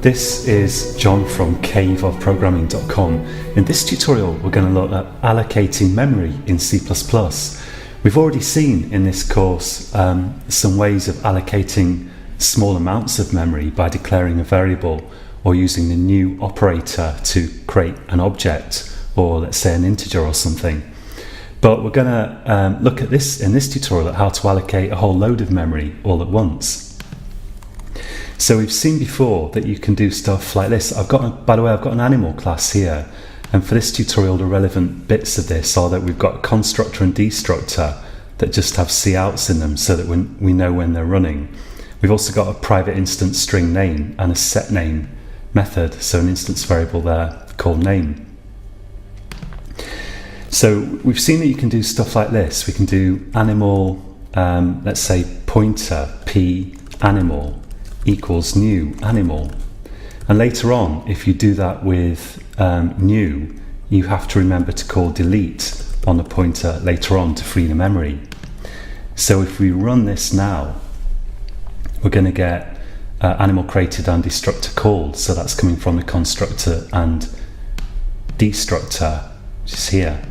This is John from caveofprogramming.com. In this tutorial we're going to look at allocating memory in C++. We've already seen in this course some ways of allocating small amounts of memory by declaring a variable or using the new operator to create an object, or let's say an integer or something. But we're going to look at this in this tutorial at how to allocate a whole load of memory all at once. So we've seen before that you can do stuff like this. By the way, I've got an animal class here, and for this tutorial the relevant bits of this are that we've got a constructor and destructor that just have couts in them so that we know when they're running. We've also got a private instance string name and a set name method, so an instance variable there called name. So we've seen that you can do stuff like this. We can do animal, let's say pointer p animal equals new animal, and later on if you do that with new, you have to remember to call delete on the pointer later on to free the memory. So if we run this now, we're going to get animal created and destructor called, so that's coming from the constructor and destructor, which is here.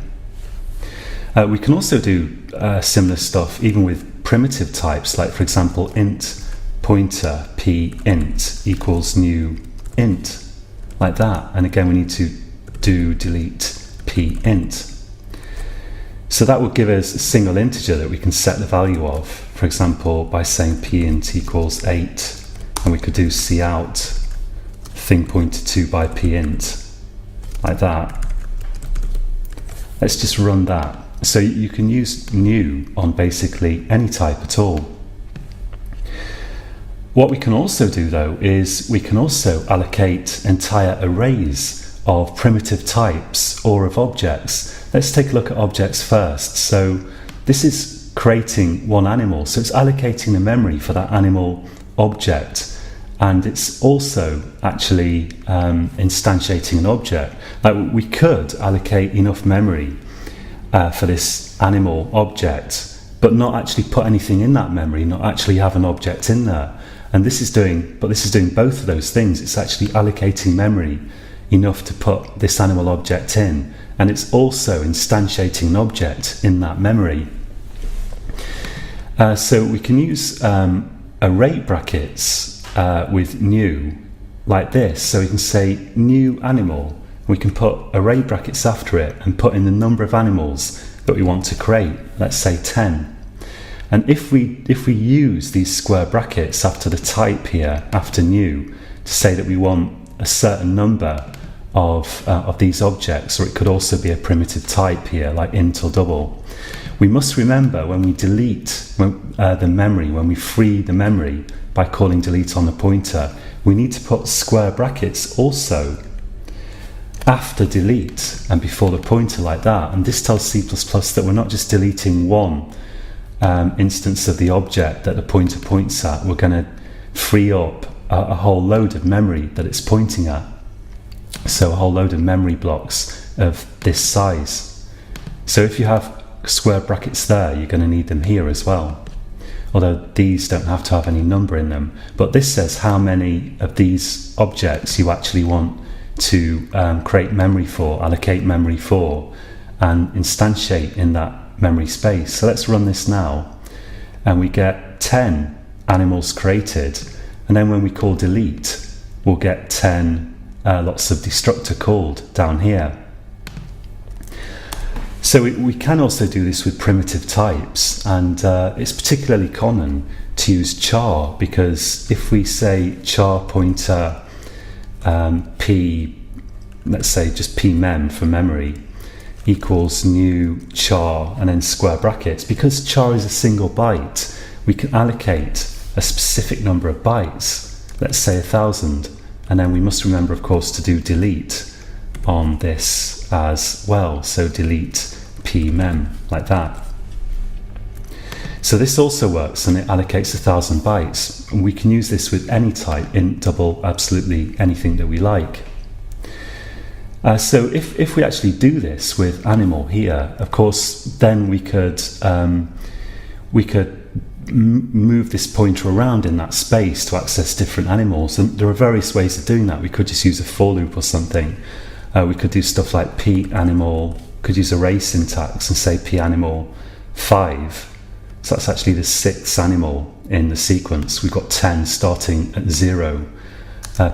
We can also do similar stuff even with primitive types, like for example int pointer p int equals new int, like that, and again we need to do delete p int. So that will give us a single integer that we can set the value of, for example by saying p int equals 8, and we could do cout thing pointed to by p int, like that. Let's just run that. So you can use new on basically any type at all. What we can also do though is we can also allocate entire arrays of primitive types or of objects. Let's take a look at objects first. So this is creating one animal, so it's allocating the memory for that animal object, and it's also actually instantiating an object. Like we could allocate enough memory for this animal object, but not actually put anything in that memory, not actually have an object in there. And this is doing both of those things. It's actually allocating memory enough to put this animal object in, and it's also instantiating an object in that memory. So we can use array brackets with new like this. So we can say new animal. We can put array brackets after it and put in the number of animals that we want to create. Let's say 10. And if we use these square brackets after the type here, after new, to say that we want a certain number of these objects, or it could also be a primitive type here, like int or double, we must remember when we delete the memory, when we free the memory by calling delete on the pointer, we need to put square brackets also after delete and before the pointer, like that. And this tells C++ that we're not just deleting one instance of the object that the pointer points at, we're going to free up a whole load of memory that it's pointing at. So a whole load of memory blocks of this size. So if you have square brackets there, you're going to need them here as well, although these don't have to have any number in them. But this says how many of these objects you actually want to create memory for, allocate memory for, and instantiate in that memory space. So let's run this now, and we get 10 animals created, and then when we call delete, we'll get 10 lots of destructor called down here. So we can also do this with primitive types, and it's particularly common to use char, because if we say char pointer p, let's say just p mem for memory, equals new char and then square brackets, because char is a single byte, we can allocate a specific number of bytes, let's say 1,000, and then we must remember of course to do delete on this as well, so delete p mem, like that. So this also works, and it allocates 1,000 bytes. And we can use this with any type, int, double, absolutely anything that we like. So if we actually do this with animal here, of course, then we could move this pointer around in that space to access different animals. And there are various ways of doing that. We could just use a for loop or something. We could do stuff like p animal, could use array syntax and say p animal 5. So that's actually the 6th animal in the sequence. We've got 10 starting at 0.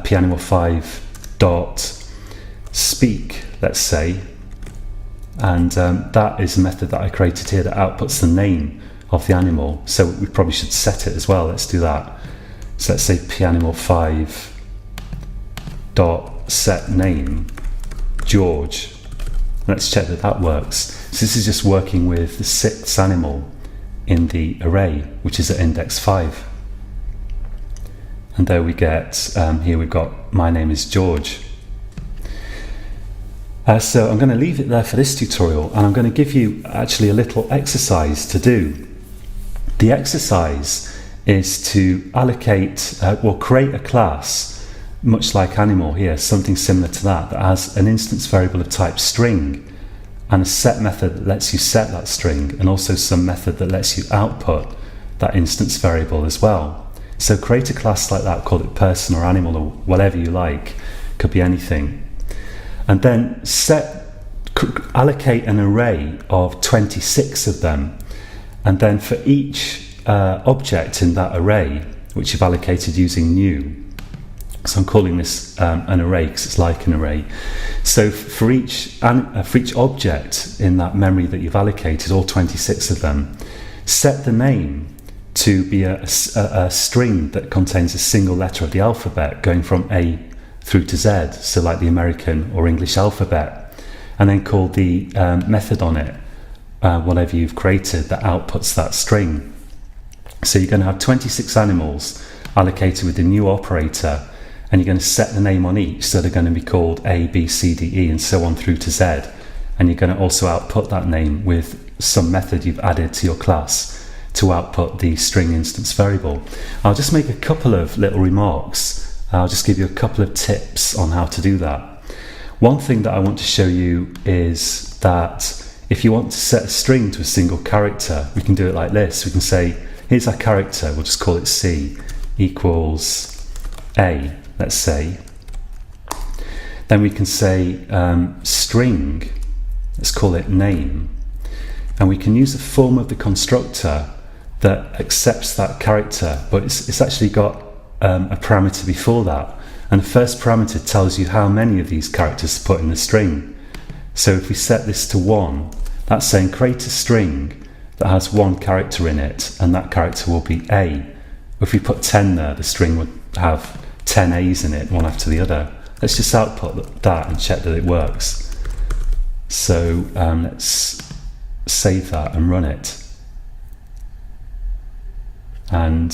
P animal 5 dot speak, let's say. And that is a method that I created here that outputs the name of the animal. So we probably should set it as well. Let's do that. So let's say p animal 5 dot set name George. Let's check that that works. So this is just working with the 6th animal in the array, which is at index 5. And there we get, here we've got my name is George. So I'm going to leave it there for this tutorial, and I'm going to give you actually a little exercise to do. The exercise is to allocate, create a class, much like animal here, something similar to that has an instance variable of type string, and a set method that lets you set that string, and also some method that lets you output that instance variable as well. So create a class like that, call it person or animal or whatever you like, could be anything. And then allocate an array of 26 of them, and then for each object in that array, which you've allocated using new, so I'm calling this an array because it's like an array. So for each object in that memory that you've allocated, all 26 of them, set the name to be a string that contains a single letter of the alphabet going from A through to Z, so like the American or English alphabet, and then call the method on it, whatever you've created, that outputs that string. So you're going to have 26 animals allocated with the new operator, and you're going to set the name on each, so they're going to be called A, B, C, D, E, and so on through to Z. And you're going to also output that name with some method you've added to your class to output the string instance variable. I'll just make a couple of little remarks. I'll just give you a couple of tips on how to do that. One thing that I want to show you is that if you want to set a string to a single character, we can do it like this. We can say, here's our character, we'll just call it C, equals A, let's say. Then we can say string, let's call it name. And we can use a form of the constructor that accepts that character, but it's actually got a parameter before that. And the first parameter tells you how many of these characters to put in the string. So if we set this to 1, that's saying create a string that has 1 character in it, and that character will be A. If we put 10 there, the string would have 10 A's in it, one after the other. Let's just output that and check that it works. So let's save that and run it. And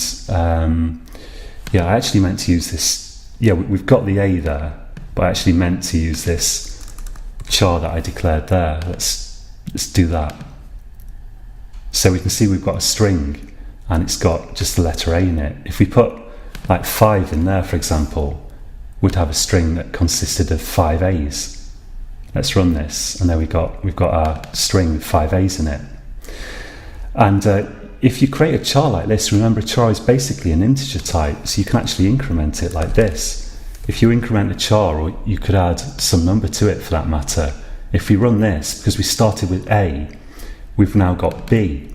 yeah, I actually meant to use this. Yeah, we've got the A there, but I actually meant to use this char that I declared there. Let's do that. So we can see we've got a string and it's got just the letter A in it. If we put like 5 in there, for example, we'd have a string that consisted of 5 A's. Let's run this, and there we've got our string with 5 A's in it. And if you create a char like this, remember a char is basically an integer type, so you can actually increment it like this. If you increment a char, or you could add some number to it for that matter, if we run this, because we started with A, we've now got B.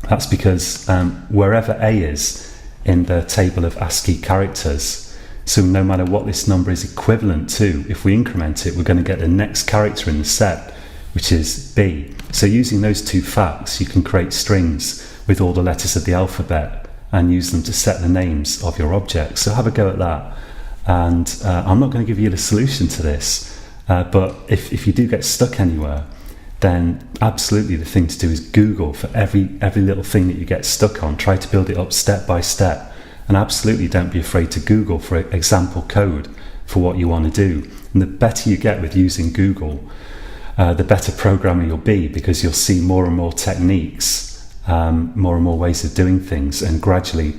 That's because wherever A is in the table of ASCII characters, so no matter what this number is equivalent to, if we increment it, we're going to get the next character in the set, which is B. So using those two facts, you can create strings with all the letters of the alphabet and use them to set the names of your objects. So have a go at that. And I'm not going to give you the solution to this, but if you do get stuck anywhere, then absolutely the thing to do is Google for every little thing that you get stuck on. Try to build it up step by step. And absolutely don't be afraid to Google for example code for what you want to do. And the better you get with using Google, the better programmer you'll be, because you'll see more and more techniques, more and more ways of doing things, and gradually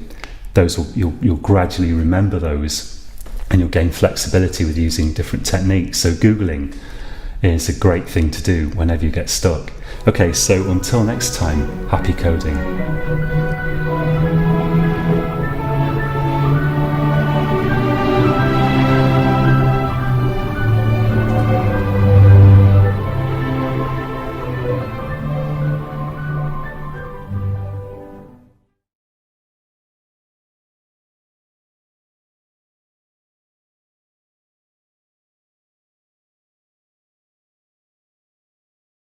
you'll gradually remember those, and you'll gain flexibility with using different techniques. So Googling is a great thing to do whenever you get stuck. Okay, so until next time, happy coding.